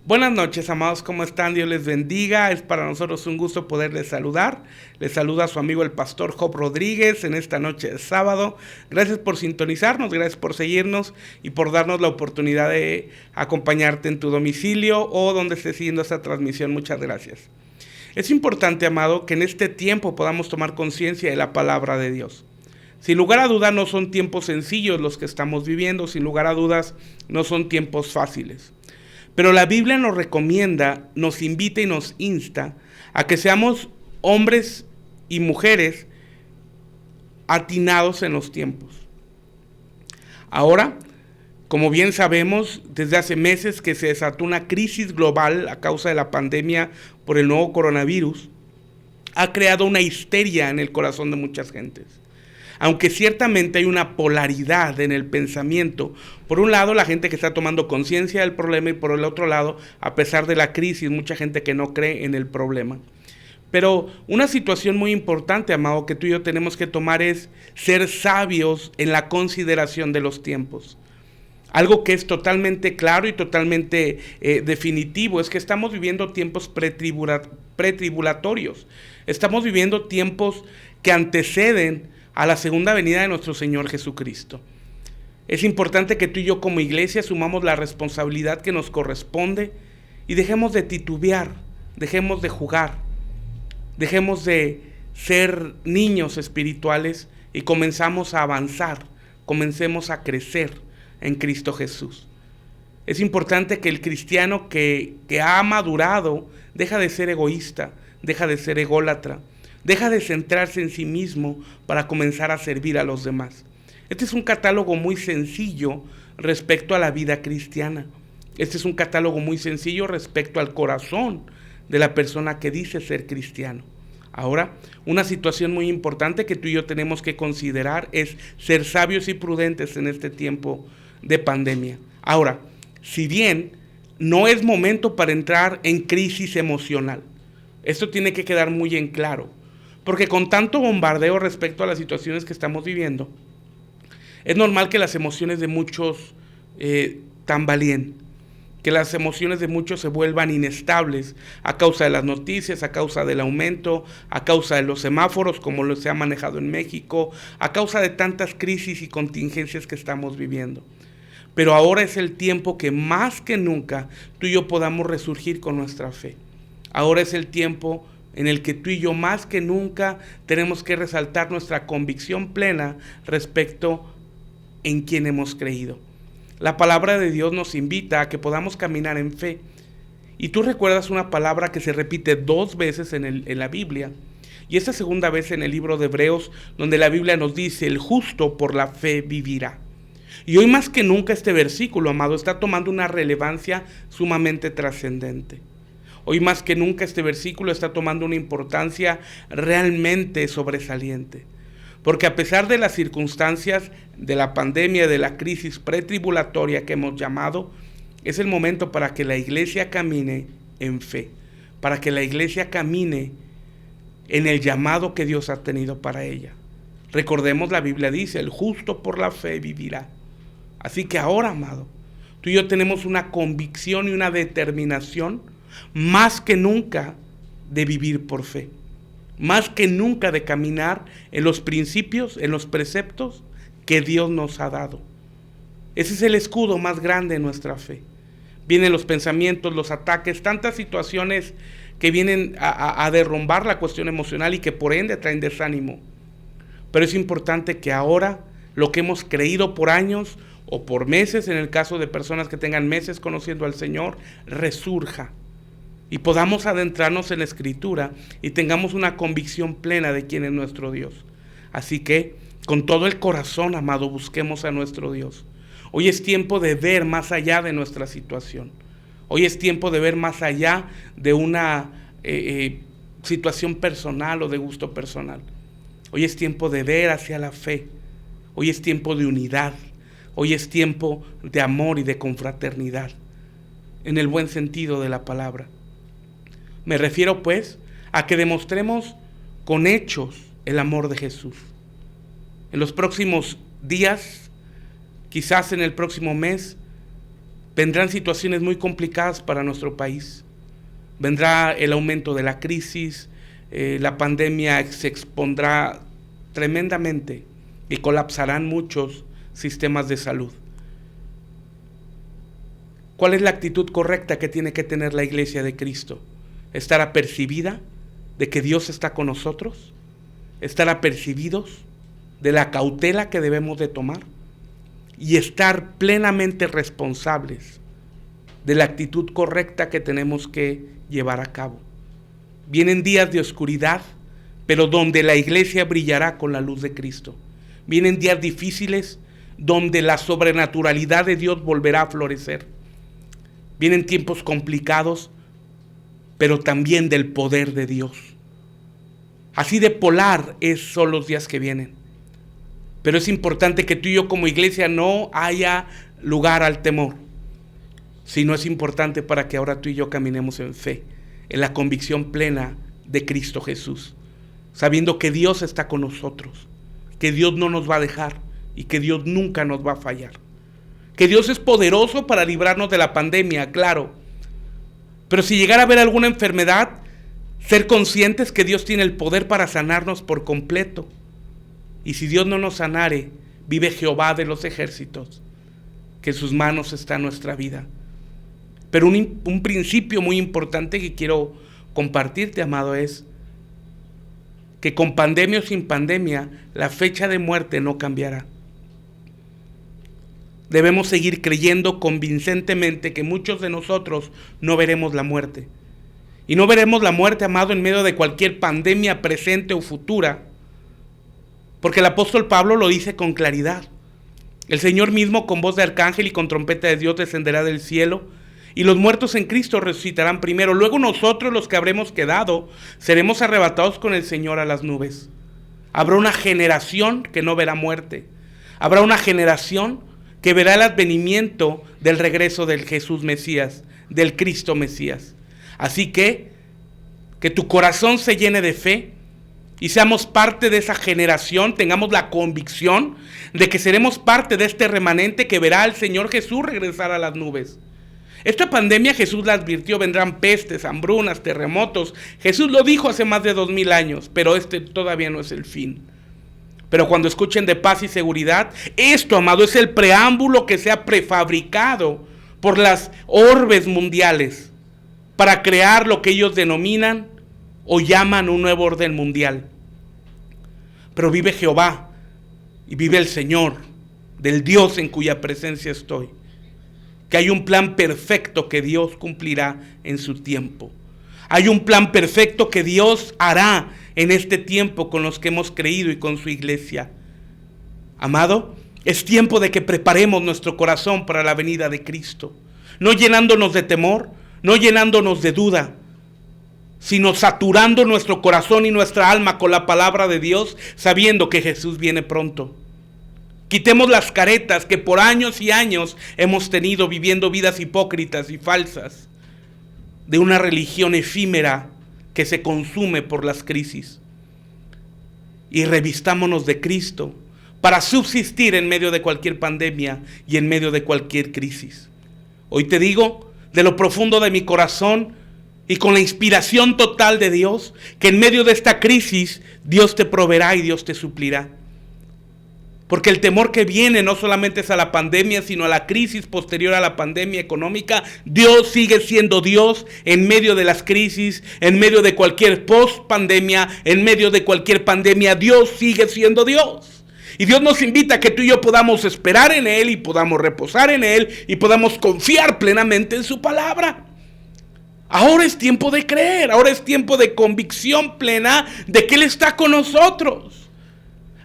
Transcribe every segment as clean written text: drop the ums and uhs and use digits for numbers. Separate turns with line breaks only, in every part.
Buenas noches, amados, ¿cómo están? Dios les bendiga. Es para nosotros un gusto poderles saludar. Les saluda a su amigo el pastor Job Rodríguez en esta noche de sábado. Gracias por sintonizarnos, gracias por seguirnos y por darnos la oportunidad de acompañarte en tu domicilio o donde estés siguiendo esta transmisión. Muchas gracias. Es importante, amado, que en este tiempo podamos tomar conciencia de la palabra de Dios. Sin lugar a dudas no son tiempos sencillos los que estamos viviendo, sin lugar a dudas no son tiempos fáciles. Pero la Biblia nos recomienda, nos invita y nos insta a que seamos hombres y mujeres atinados en los tiempos. Ahora, como bien sabemos, desde hace meses que se desató una crisis global a causa de la pandemia por el nuevo coronavirus, ha creado una histeria en el corazón de muchas gentes. Aunque ciertamente hay una polaridad en el pensamiento, por un lado la gente que está tomando conciencia del problema y por el otro lado, a pesar de la crisis, mucha gente que no cree en el problema. Pero una situación muy importante, amado, que tú y yo tenemos que tomar es ser sabios en la consideración de los tiempos. Algo que es totalmente claro y totalmente definitivo es que estamos viviendo tiempos pretribulatorios. Estamos viviendo tiempos que anteceden a la segunda venida de nuestro Señor Jesucristo. Es importante que tú y yo como iglesia asumamos la responsabilidad que nos corresponde y dejemos de titubear, dejemos de jugar, dejemos de ser niños espirituales y comenzamos a avanzar, comencemos a crecer en Cristo Jesús. Es importante que el cristiano que ha madurado deja de ser egoísta, deja de ser ególatra, deja de centrarse en sí mismo para comenzar a servir a los demás. Este es un catálogo muy sencillo respecto a la vida cristiana. Este es un catálogo muy sencillo respecto al corazón de la persona que dice ser cristiano. Ahora, una situación muy importante que tú y yo tenemos que considerar es ser sabios y prudentes en este tiempo de pandemia. Ahora, si bien no es momento para entrar en crisis emocional, esto tiene que quedar muy en claro. Porque con tanto bombardeo respecto a las situaciones que estamos viviendo, es normal que las emociones de muchos tambaleen, que las emociones de muchos se vuelvan inestables a causa de las noticias, a causa del aumento, a causa de los semáforos como se ha manejado en México, a causa de tantas crisis y contingencias que estamos viviendo. Pero ahora es el tiempo que más que nunca tú y yo podamos resurgir con nuestra fe. Ahora es el tiempo en el que tú y yo más que nunca tenemos que resaltar nuestra convicción plena respecto en quien hemos creído. La palabra de Dios nos invita a que podamos caminar en fe. Y tú recuerdas una palabra que se repite 2 veces en la Biblia. Y esta segunda vez en el libro de Hebreos, donde la Biblia nos dice, el justo por la fe vivirá. Y hoy más que nunca este versículo, amado, está tomando una relevancia sumamente trascendente. Hoy más que nunca este versículo está tomando una importancia realmente sobresaliente. Porque a pesar de las circunstancias de la pandemia, de la crisis pretribulatoria que hemos llamado, es el momento para que la iglesia camine en fe, para que la iglesia camine en el llamado que Dios ha tenido para ella. Recordemos, la Biblia dice, el justo por la fe vivirá. Así que ahora, amado, tú y yo tenemos una convicción y una determinación más que nunca de vivir por fe, más que nunca de caminar en los principios, en los preceptos que Dios nos ha dado. Ese es el escudo más grande de nuestra fe. Vienen los pensamientos, los ataques, tantas situaciones que vienen a derrumbar la cuestión emocional y que por ende traen desánimo. Pero es importante que ahora lo que hemos creído por años o por meses, en el caso de personas que tengan meses conociendo al Señor, resurja. Y podamos adentrarnos en la Escritura y tengamos una convicción plena de quién es nuestro Dios. Así que, con todo el corazón, amado, busquemos a nuestro Dios. Hoy es tiempo de ver más allá de nuestra situación. Hoy es tiempo de ver más allá de una situación personal o de gusto personal. Hoy es tiempo de ver hacia la fe. Hoy es tiempo de unidad. Hoy es tiempo de amor y de confraternidad, en el buen sentido de la palabra. Me refiero pues a que demostremos con hechos el amor de Jesús. En los próximos días, quizás en el próximo mes, vendrán situaciones muy complicadas para nuestro país. Vendrá el aumento de la crisis, la pandemia se expondrá tremendamente y colapsarán muchos sistemas de salud. ¿Cuál es la actitud correcta que tiene que tener la iglesia de Cristo? Estar apercibida de que Dios está con nosotros, estar apercibidos de la cautela que debemos de tomar y estar plenamente responsables de la actitud correcta que tenemos que llevar a cabo. Vienen días de oscuridad, pero donde la iglesia brillará con la luz de Cristo. Vienen días difíciles donde la sobrenaturalidad de Dios volverá a florecer. Vienen tiempos complicados, pero también del poder de Dios. Así de polar son los días que vienen. Pero es importante que tú y yo como iglesia no haya lugar al temor, sino es importante para que ahora tú y yo caminemos en fe, en la convicción plena de Cristo Jesús, sabiendo que Dios está con nosotros, que Dios no nos va a dejar y que Dios nunca nos va a fallar. Que Dios es poderoso para librarnos de la pandemia, claro. Pero si llegara a haber alguna enfermedad, ser conscientes que Dios tiene el poder para sanarnos por completo. Y si Dios no nos sanare, vive Jehová de los ejércitos, que en sus manos está nuestra vida. Pero un principio muy importante que quiero compartirte, amado, es que con pandemia o sin pandemia, la fecha de muerte no cambiará. Debemos seguir creyendo convincentemente que muchos de nosotros no veremos la muerte. Y no veremos la muerte, amado, en medio de cualquier pandemia presente o futura. Porque el apóstol Pablo lo dice con claridad. El Señor mismo con voz de arcángel y con trompeta de Dios descenderá del cielo, y los muertos en Cristo resucitarán primero. Luego nosotros, los que habremos quedado, seremos arrebatados con el Señor a las nubes. Habrá una generación que no verá muerte. Habrá una generación que verá el advenimiento del regreso del Jesús Mesías, del Cristo Mesías. Así que tu corazón se llene de fe y seamos parte de esa generación, tengamos la convicción de que seremos parte de este remanente que verá al Señor Jesús regresar a las nubes. Esta pandemia Jesús la advirtió, vendrán pestes, hambrunas, terremotos. Jesús lo dijo hace más de 2000 años, pero este todavía no es el fin. Pero cuando escuchen de paz y seguridad, esto, amado, es el preámbulo que se ha prefabricado por las orbes mundiales para crear lo que ellos denominan o llaman un nuevo orden mundial. Pero vive Jehová y vive el Señor, del Dios en cuya presencia estoy, que hay un plan perfecto que Dios cumplirá en su tiempo. Hay un plan perfecto que Dios hará en este tiempo con los que hemos creído y con su iglesia. Amado, es tiempo de que preparemos nuestro corazón para la venida de Cristo, no llenándonos de temor, no llenándonos de duda, sino saturando nuestro corazón y nuestra alma con la palabra de Dios, sabiendo que Jesús viene pronto. Quitemos las caretas que por años y años hemos tenido viviendo vidas hipócritas y falsas, de una religión efímera que se consume por las crisis. Y revistámonos de Cristo para subsistir en medio de cualquier pandemia y en medio de cualquier crisis. Hoy te digo, de lo profundo de mi corazón y con la inspiración total de Dios, que en medio de esta crisis Dios te proveerá y Dios te suplirá. Porque el temor que viene no solamente es a la pandemia, sino a la crisis posterior a la pandemia económica. Dios sigue siendo Dios en medio de las crisis, en medio de cualquier post-pandemia, en medio de cualquier pandemia. Dios sigue siendo Dios. Y Dios nos invita a que tú y yo podamos esperar en Él y podamos reposar en Él y podamos confiar plenamente en su palabra. Ahora es tiempo de creer, ahora es tiempo de convicción plena de que Él está con nosotros.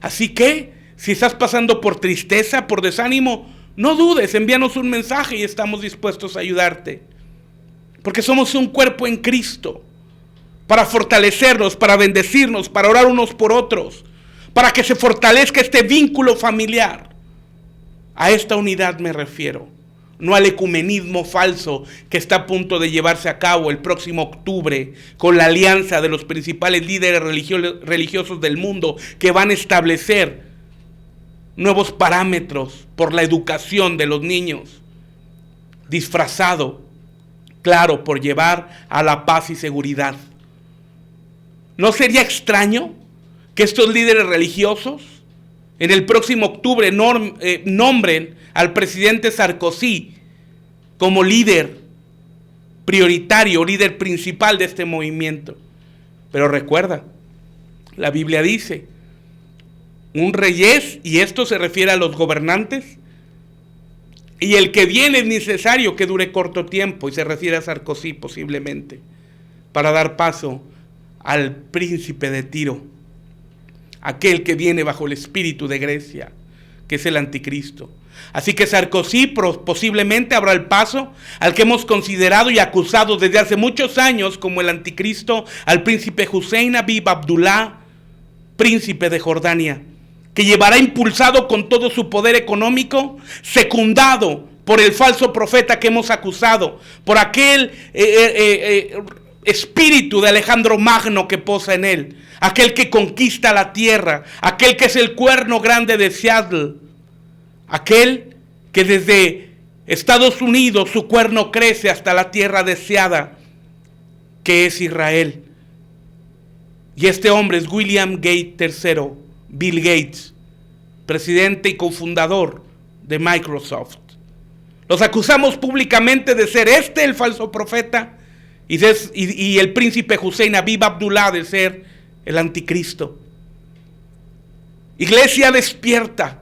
Así que, si estás pasando por tristeza, por desánimo, no dudes, envíanos un mensaje y estamos dispuestos a ayudarte. Porque somos un cuerpo en Cristo, para fortalecernos, para bendecirnos, para orar unos por otros, para que se fortalezca este vínculo familiar. A esta unidad me refiero, no al ecumenismo falso que está a punto de llevarse a cabo el próximo octubre con la alianza de los principales líderes religiosos del mundo que van a establecer nuevos parámetros por la educación de los niños. disfrazado, claro, por llevar a la paz y seguridad. ¿No sería extraño que estos líderes religiosos en el próximo octubre nombren al presidente Sarkozy como líder prioritario, líder principal de este movimiento? Pero recuerda, la Biblia dice, un rey es, y esto se refiere a los gobernantes, y el que viene es necesario que dure corto tiempo, y se refiere a Sarkozy posiblemente, para dar paso al príncipe de Tiro, aquel que viene bajo el espíritu de Grecia, que es el anticristo. Así que Sarkozy posiblemente abra el paso al que hemos considerado y acusado desde hace muchos años como el anticristo, al príncipe Hussein Habib Abdullah, príncipe de Jordania, que llevará impulsado con todo su poder económico, secundado por el falso profeta que hemos acusado, por aquel espíritu de Alejandro Magno que posa en él, aquel que conquista la tierra, aquel que es el cuerno grande de Seattle, aquel que desde Estados Unidos su cuerno crece hasta la tierra deseada, que es Israel. Y este hombre es William Gates III, Bill Gates, presidente y cofundador de Microsoft. Los acusamos públicamente de ser el falso profeta y el príncipe Hussein Habib Abdullah de ser el anticristo. Iglesia, despierta.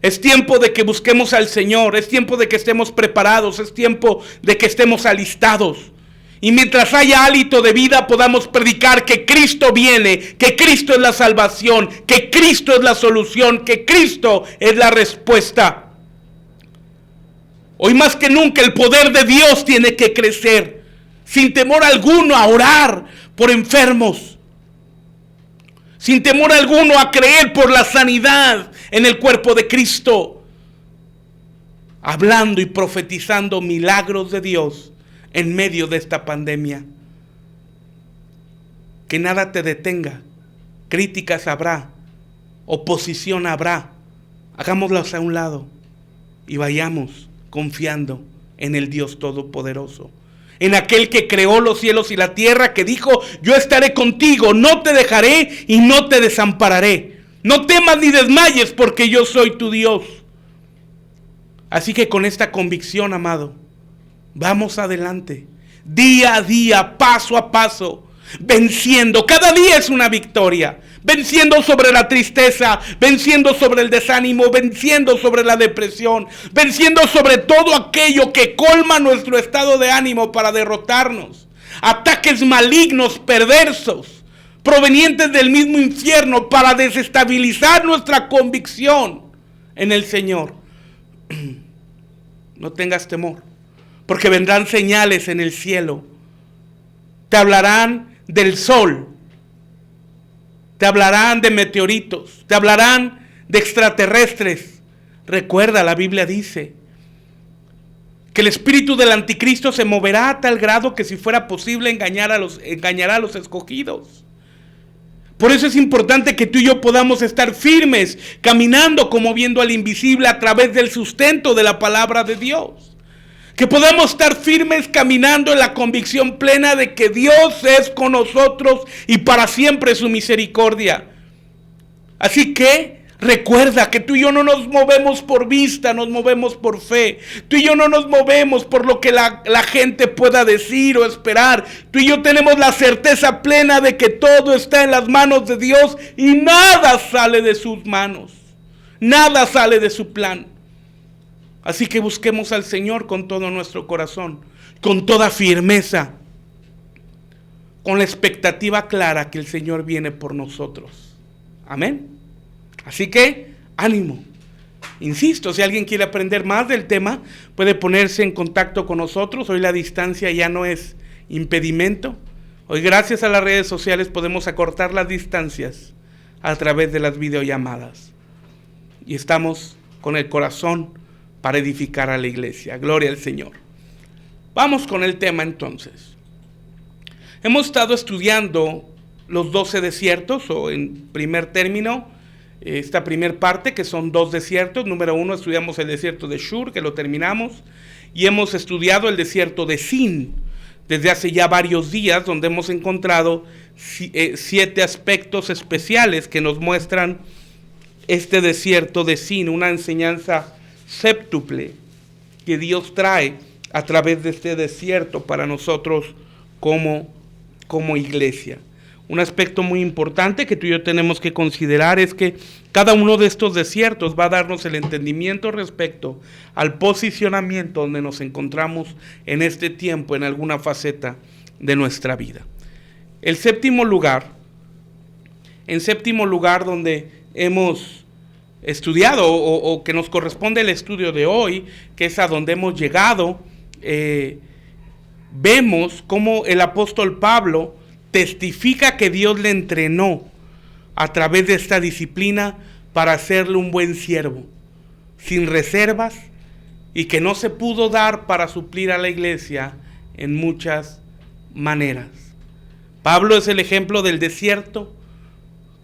Es tiempo de que busquemos al Señor, es tiempo de que estemos preparados, es tiempo de que estemos alistados. Y mientras haya hálito de vida podamos predicar que Cristo viene, que Cristo es la salvación, que Cristo es la solución, que Cristo es la respuesta. Hoy más que nunca el poder de Dios tiene que crecer, sin temor alguno a orar por enfermos, sin temor alguno a creer por la sanidad en el cuerpo de Cristo, hablando y profetizando milagros de Dios en medio de esta pandemia. Que nada te detenga. Críticas habrá, oposición habrá. Hagámoslas a un lado y vayamos confiando en el Dios Todopoderoso, en aquel que creó los cielos y la tierra, que dijo: yo estaré contigo, no te dejaré y no te desampararé. No temas ni desmayes, porque yo soy tu Dios. Así que con esta convicción, amado, vamos adelante, día a día, paso a paso, venciendo. Cada día es una victoria, venciendo sobre la tristeza, venciendo sobre el desánimo, venciendo sobre la depresión, venciendo sobre todo aquello que colma nuestro estado de ánimo para derrotarnos. Ataques malignos, perversos, provenientes del mismo infierno, para desestabilizar nuestra convicción en el Señor. No tengas temor, porque vendrán señales en el cielo. Te hablarán del sol, te hablarán de meteoritos, te hablarán de extraterrestres. Recuerda, la Biblia dice que el espíritu del anticristo se moverá a tal grado que, si fuera posible, engañará a los escogidos. Por eso es importante que tú y yo podamos estar firmes, caminando como viendo al invisible a través del sustento de la palabra de Dios. Que podamos estar firmes caminando en la convicción plena de que Dios es con nosotros y para siempre su misericordia. Así que recuerda que tú y yo no nos movemos por vista, nos movemos por fe. Tú y yo no nos movemos por lo que la gente pueda decir o esperar. Tú y yo tenemos la certeza plena de que todo está en las manos de Dios y nada sale de sus manos. Nada sale de su plan. Así que busquemos al Señor con todo nuestro corazón, con toda firmeza, con la expectativa clara que el Señor viene por nosotros. Amén. Así que, ánimo. Insisto, si alguien quiere aprender más del tema, puede ponerse en contacto con nosotros. Hoy la distancia ya no es impedimento. Hoy, gracias a las redes sociales, podemos acortar las distancias a través de las videollamadas. Y estamos con el corazón para edificar a la iglesia. Gloria al Señor. Vamos con el tema entonces. Hemos estado estudiando los 12 desiertos, o en primer término, esta primer parte, que son 2 desiertos. Número 1, estudiamos el desierto de Shur, que lo terminamos. y hemos estudiado el desierto de Sin desde hace ya varios días, donde hemos encontrado 7 aspectos especiales que nos muestran este desierto de Sin, una enseñanza séptuple que Dios trae a través de este desierto para nosotros como iglesia. Un aspecto muy importante que tú y yo tenemos que considerar es que cada uno de estos desiertos va a darnos el entendimiento respecto al posicionamiento donde nos encontramos en este tiempo, en alguna faceta de nuestra vida. En séptimo lugar donde hemos estudiado o que nos corresponde el estudio de hoy, que es a donde hemos llegado, vemos cómo el apóstol Pablo testifica que Dios le entrenó a través de esta disciplina para hacerle un buen siervo, sin reservas, y que no se pudo dar para suplir a la iglesia en muchas maneras. Pablo es el ejemplo del desierto.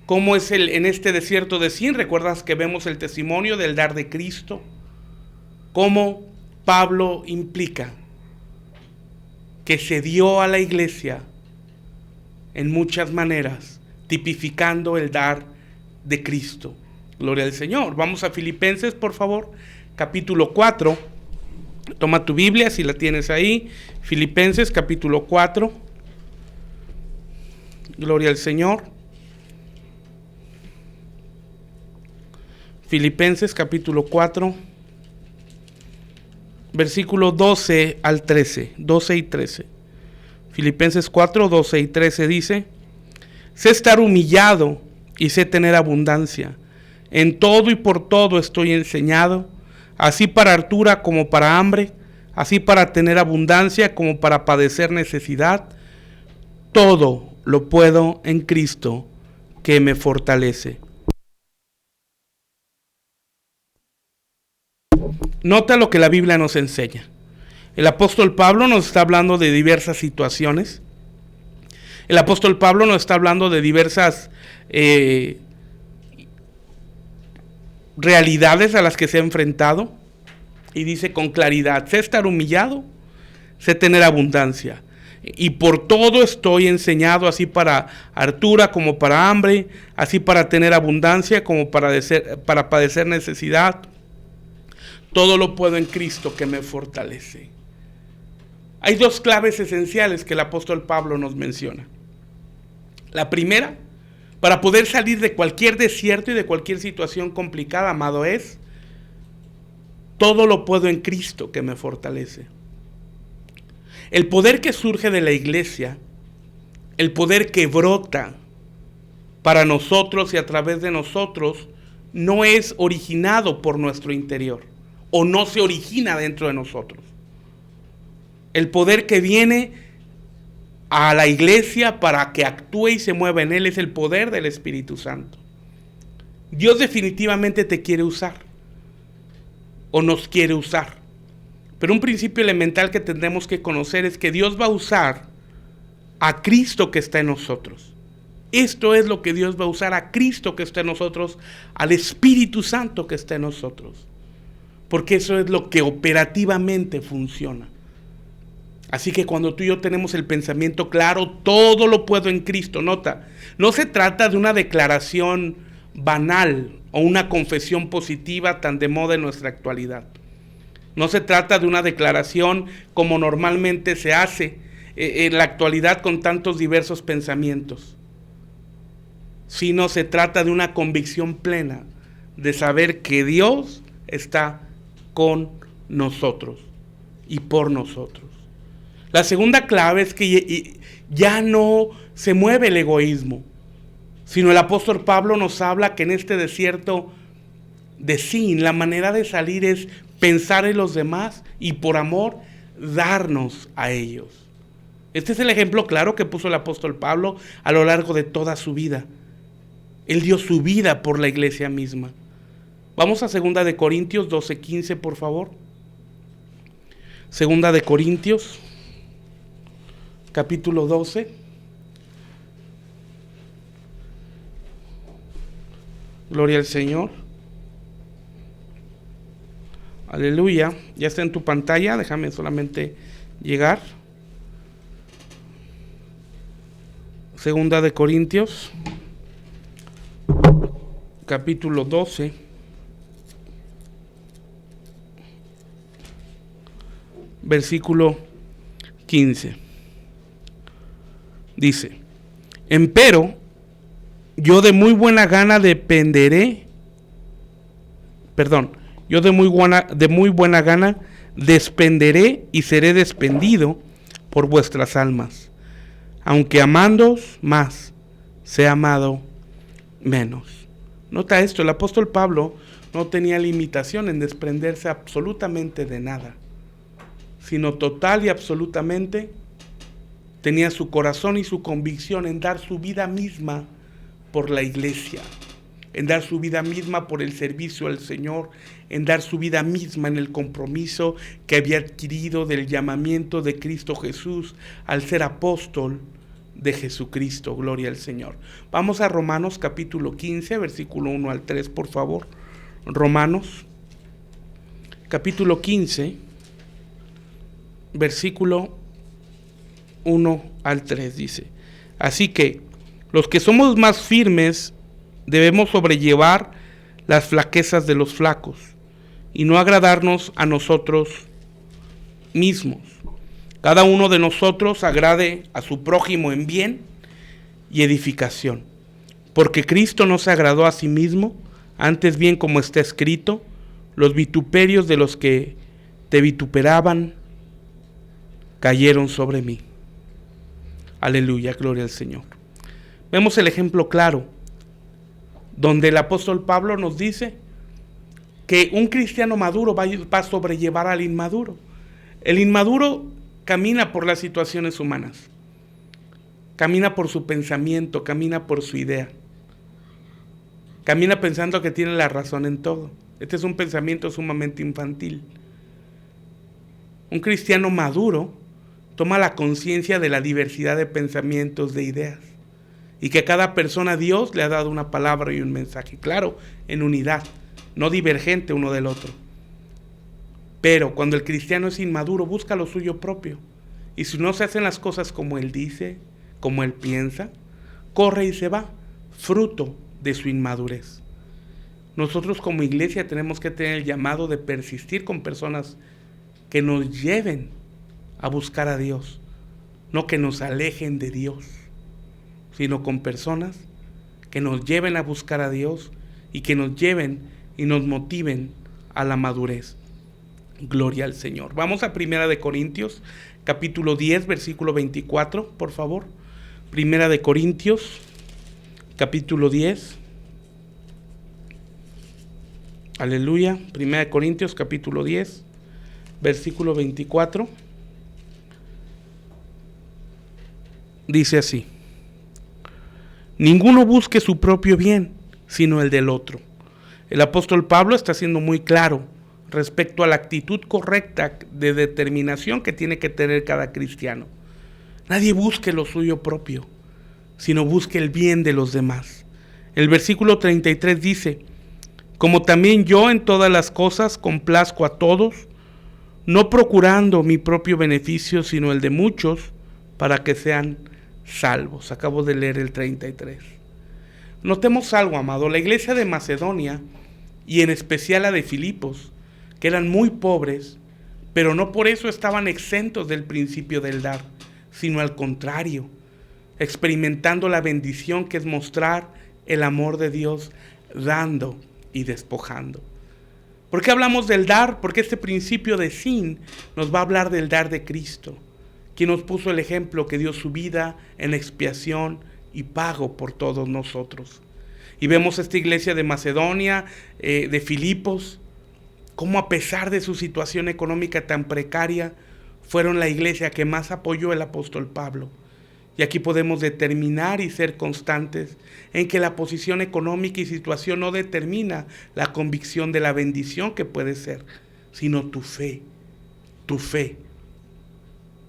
¿Cómo es en este desierto de Sin? ¿Recuerdas que vemos el testimonio del dar de Cristo? ¿Cómo Pablo implica que se dio a la iglesia en muchas maneras, tipificando el dar de Cristo? Gloria al Señor. Vamos a Filipenses, por favor, capítulo 4. Toma tu Biblia si la tienes ahí. Filipenses, capítulo 4. Gloria al Señor. Filipenses, capítulo 4, versículo 12 al 13, 12 y 13. Filipenses 4, 12 y 13 dice: sé estar humillado y sé tener abundancia. En todo y por todo estoy enseñado, así para hartura como para hambre, así para tener abundancia como para padecer necesidad. Todo lo puedo en Cristo que me fortalece. Nota lo que la Biblia nos enseña. El apóstol Pablo nos está hablando de diversas situaciones. El apóstol Pablo nos está hablando de diversas realidades a las que se ha enfrentado. Y dice con claridad: sé estar humillado, sé tener abundancia. Y por todo estoy enseñado, así para hartura como para hambre, así para tener abundancia como para padecer necesidad. Todo lo puedo en Cristo que me fortalece. Hay 2 claves esenciales que el apóstol Pablo nos menciona. La primera, para poder salir de cualquier desierto y de cualquier situación complicada, amado, es: todo lo puedo en Cristo que me fortalece. El poder que surge de la iglesia, el poder que brota para nosotros y a través de nosotros, no es originado por nuestro interior, o no se origina dentro de nosotros. El poder que viene a la iglesia para que actúe y se mueva en él es el poder del Espíritu Santo. Dios definitivamente te quiere usar, o nos quiere usar. Pero un principio elemental que tendremos que conocer es que Dios va a usar a Cristo que está en nosotros. Esto es lo que Dios va a usar: a Cristo que está en nosotros, al Espíritu Santo que está en nosotros. Porque eso es lo que operativamente funciona. Así que cuando tú y yo tenemos el pensamiento claro, todo lo puedo en Cristo. Nota, no se trata de una declaración banal o una confesión positiva tan de moda en nuestra actualidad. No se trata de una declaración como normalmente se hace en la actualidad con tantos diversos pensamientos, sino se trata de una convicción plena de saber que Dios está con nosotros y por nosotros. La segunda clave es que ya no se mueve el egoísmo, sino el apóstol Pablo nos habla que en este desierto de Sin, la manera de salir es pensar en los demás y por amor darnos a ellos. Este es el ejemplo claro que puso el apóstol Pablo a lo largo de toda su vida. Él dio su vida por la iglesia misma. Vamos a 2 de Corintios 12:15, por favor. 2 de Corintios, capítulo 12. Gloria al Señor. Aleluya. Ya está en tu pantalla. Déjame solamente llegar. Segunda de Corintios, capítulo 12. Versículo 15. Dice: empero yo de muy buena gana despenderé y seré despendido por vuestras almas, aunque amándoos más, sea amado menos. Nota esto, el apóstol Pablo no tenía limitación en desprenderse absolutamente de nada, sino total y absolutamente tenía su corazón y su convicción en dar su vida misma por la iglesia, en dar su vida misma por el servicio al Señor, en dar su vida misma en el compromiso que había adquirido del llamamiento de Cristo Jesús al ser apóstol de Jesucristo. Gloria al Señor. Vamos a Romanos capítulo 15, versículo 1 al 3, por favor. Romanos capítulo 15, versículo 1 al 3 dice: así que los que somos más firmes debemos sobrellevar las flaquezas de los flacos y no agradarnos a nosotros mismos. Cada uno de nosotros agrade a su prójimo en bien y edificación, porque Cristo no se agradó a sí mismo, antes bien, como está escrito: los vituperios de los que te vituperaban cayeron sobre mí. Aleluya, gloria al Señor. Vemos el ejemplo claro, donde el apóstol Pablo nos dice que un cristiano maduro va a sobrellevar al inmaduro. El inmaduro camina por las situaciones humanas, camina por su pensamiento, camina por su idea, camina pensando que tiene la razón en todo. Este es un pensamiento sumamente infantil. Un cristiano maduro toma la conciencia de la diversidad de pensamientos, de ideas, y que cada persona Dios le ha dado una palabra y un mensaje, claro, en unidad, no divergente uno del otro. Pero cuando el cristiano es inmaduro, busca lo suyo propio, y si no se hacen las cosas como él dice, como él piensa, corre y se va, fruto de su inmadurez. Nosotros como iglesia tenemos que tener el llamado de persistir con personas que nos lleven a buscar a Dios, no que nos alejen de Dios, sino con personas que nos lleven a buscar a Dios y que nos lleven y nos motiven a la madurez. Gloria al Señor. Vamos a Primera de Corintios, capítulo 10, versículo 24, por favor. Primera de Corintios, capítulo 10. Aleluya. Primera de Corintios, capítulo 10, versículo 24. Dice así: ninguno busque su propio bien, sino el del otro. El apóstol Pablo está siendo muy claro respecto a la actitud correcta de determinación que tiene que tener cada cristiano. Nadie busque lo suyo propio, sino busque el bien de los demás. El versículo 33 dice: como también yo en todas las cosas complazco a todos, no procurando mi propio beneficio, sino el de muchos, para que sean salvos. Acabo de leer el 33. Notemos algo, amado. La iglesia de Macedonia, y en especial la de Filipos, que eran muy pobres, pero no por eso estaban exentos del principio del dar, sino al contrario, experimentando la bendición que es mostrar el amor de Dios, dando y despojando. ¿Por qué hablamos del dar? Porque este principio de Sin nos va a hablar del dar de Cristo, quien nos puso el ejemplo, que dio su vida en expiación y pago por todos nosotros. Y vemos esta iglesia de Macedonia, de Filipos, cómo a pesar de su situación económica tan precaria, fueron la iglesia que más apoyó el apóstol Pablo. Y aquí podemos determinar y ser constantes en que la posición económica y situación no determina la convicción de la bendición que puede ser, sino tu fe. Tu fe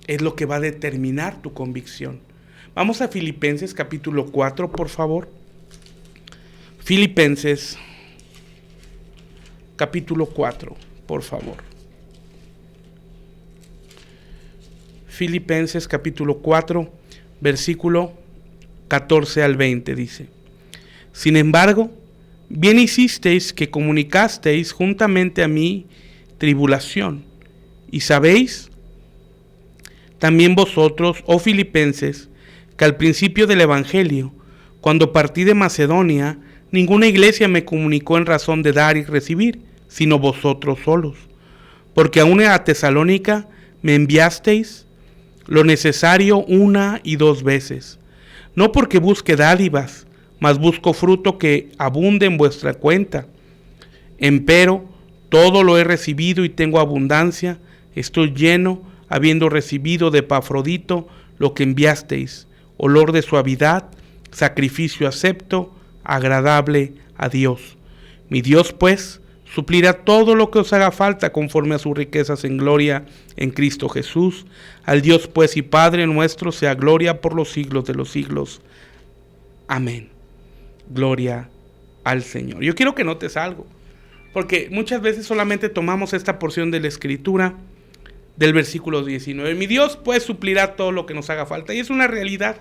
es lo que va a determinar tu convicción. Vamos a Filipenses capítulo 4, por favor. Filipenses capítulo 4. por favor. Filipenses capítulo 4, versículo 14 al 20 dice: Sin embargo, bien hicisteis que comunicasteis juntamente a mí tribulación. Y sabéis también vosotros, oh filipenses, que al principio del Evangelio, cuando partí de Macedonia, ninguna iglesia me comunicó en razón de dar y recibir, sino vosotros solos. Porque aún a Tesalónica me enviasteis lo necesario 1 y 2 veces. No porque busque dádivas, mas busco fruto que abunde en vuestra cuenta. Empero, todo lo he recibido y tengo abundancia. Estoy lleno, habiendo recibido de Epafrodito lo que enviasteis, olor de suavidad, sacrificio acepto, agradable a Dios. Mi Dios, pues, suplirá todo lo que os haga falta conforme a sus riquezas en gloria en Cristo Jesús. Al Dios, pues, y Padre nuestro, sea gloria por los siglos de los siglos. Amén. Gloria al Señor. Yo quiero que notes algo, porque muchas veces solamente tomamos esta porción de la Escritura del versículo 19. Mi Dios, pues, suplirá todo lo que nos haga falta. Y es una realidad.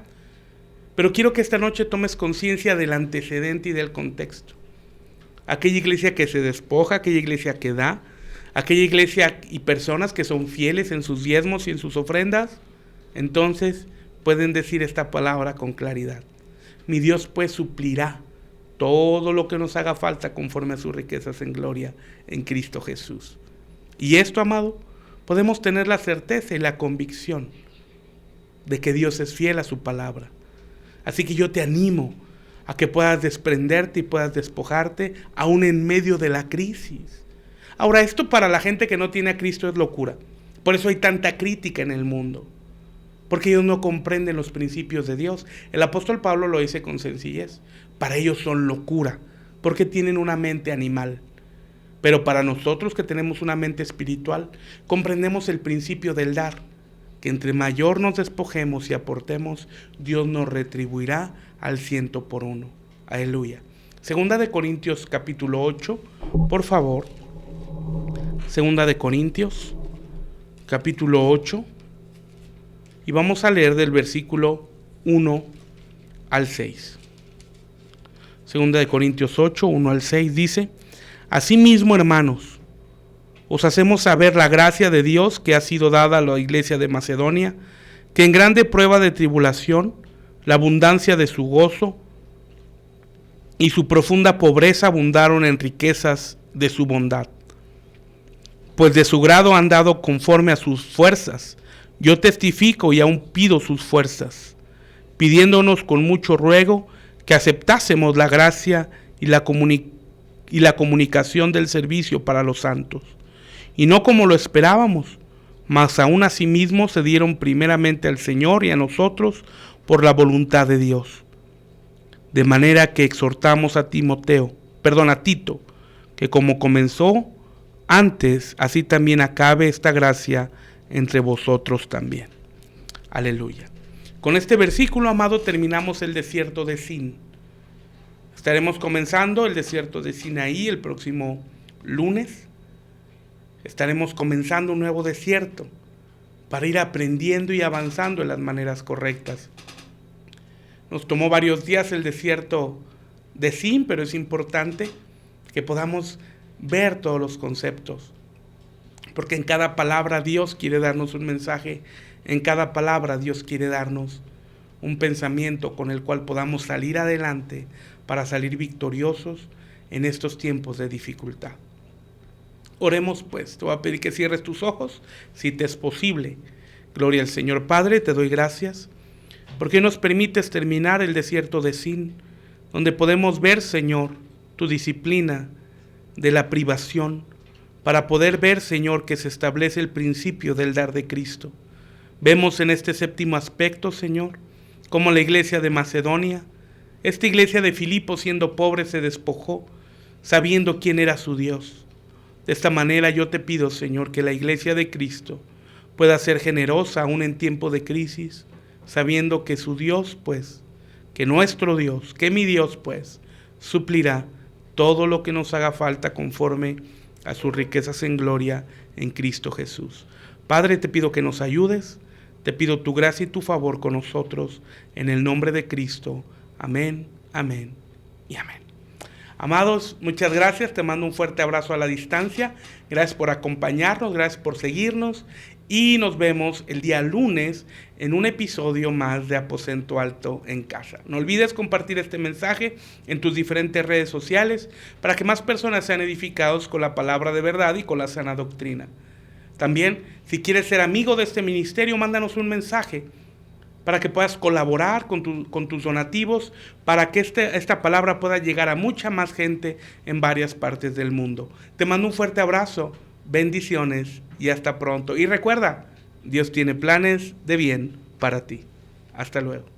Pero quiero que esta noche tomes conciencia del antecedente y del contexto. Aquella iglesia que se despoja, aquella iglesia que da, aquella iglesia y personas que son fieles en sus diezmos y en sus ofrendas, entonces pueden decir esta palabra con claridad. Mi Dios, pues, suplirá todo lo que nos haga falta conforme a sus riquezas en gloria en Cristo Jesús. Y esto, amado, podemos tener la certeza y la convicción de que Dios es fiel a su palabra. Así que yo te animo a que puedas desprenderte y puedas despojarte aún en medio de la crisis. Ahora, esto para la gente que no tiene a Cristo es locura. Por eso hay tanta crítica en el mundo, porque ellos no comprenden los principios de Dios. El apóstol Pablo lo dice con sencillez. Para ellos son locura, porque tienen una mente animal. Pero para nosotros que tenemos una mente espiritual, comprendemos el principio del dar, que entre mayor nos despojemos y aportemos, Dios nos retribuirá al 100 por 1. Aleluya. Segunda de Corintios capítulo 8, por favor. Segunda de Corintios capítulo 8. Y vamos a leer del versículo 1 al 6. Segunda de Corintios 8, 1 al 6 dice: Asimismo, hermanos, os hacemos saber la gracia de Dios que ha sido dada a la iglesia de Macedonia, que en grande prueba de tribulación, la abundancia de su gozo y su profunda pobreza abundaron en riquezas de su bondad. Pues de su grado han dado conforme a sus fuerzas. Yo testifico y aún pido sus fuerzas, pidiéndonos con mucho ruego que aceptásemos la gracia y la comunicación del servicio para los santos. Y no como lo esperábamos, mas aún a sí mismos se dieron primeramente al Señor y a nosotros por la voluntad de Dios. De manera que exhortamos a Tito, que como comenzó antes, así también acabe esta gracia entre vosotros también. Aleluya. Con este versículo, amado, terminamos el desierto de Sin. Estaremos comenzando el desierto de Sinaí el próximo lunes. Estaremos comenzando un nuevo desierto para ir aprendiendo y avanzando en las maneras correctas. Nos tomó varios días el desierto de Sin, pero es importante que podamos ver todos los conceptos, porque en cada palabra Dios quiere darnos un mensaje, en cada palabra Dios quiere darnos un pensamiento con el cual podamos salir adelante para salir victoriosos en estos tiempos de dificultad. Oremos pues. Te voy a pedir que cierres tus ojos, si te es posible. Gloria al Señor. Padre, te doy gracias, porque nos permites terminar el desierto de Sin, donde podemos ver, Señor, tu disciplina de la privación, para poder ver, Señor, que se establece el principio del dar de Cristo. Vemos en este séptimo aspecto, Señor, como la iglesia de Macedonia, esta iglesia de Filipo, siendo pobre, se despojó, sabiendo quién era su Dios. De esta manera yo te pido, Señor, que la iglesia de Cristo pueda ser generosa aún en tiempo de crisis, sabiendo que su Dios, pues, que nuestro Dios, que mi Dios, pues, suplirá todo lo que nos haga falta conforme a sus riquezas en gloria en Cristo Jesús. Padre, te pido que nos ayudes, te pido tu gracia y tu favor con nosotros, en el nombre de Cristo. Amén, amén y amén. Amados, muchas gracias, te mando un fuerte abrazo a la distancia, gracias por acompañarnos, gracias por seguirnos y nos vemos el día lunes en un episodio más de Aposento Alto en Casa. No olvides compartir este mensaje en tus diferentes redes sociales para que más personas sean edificados con la palabra de verdad y con la sana doctrina. También, si quieres ser amigo de este ministerio, mándanos un mensaje para que puedas colaborar con tus donativos, para que esta palabra pueda llegar a mucha más gente en varias partes del mundo. Te mando un fuerte abrazo, bendiciones y hasta pronto. Y recuerda, Dios tiene planes de bien para ti. Hasta luego.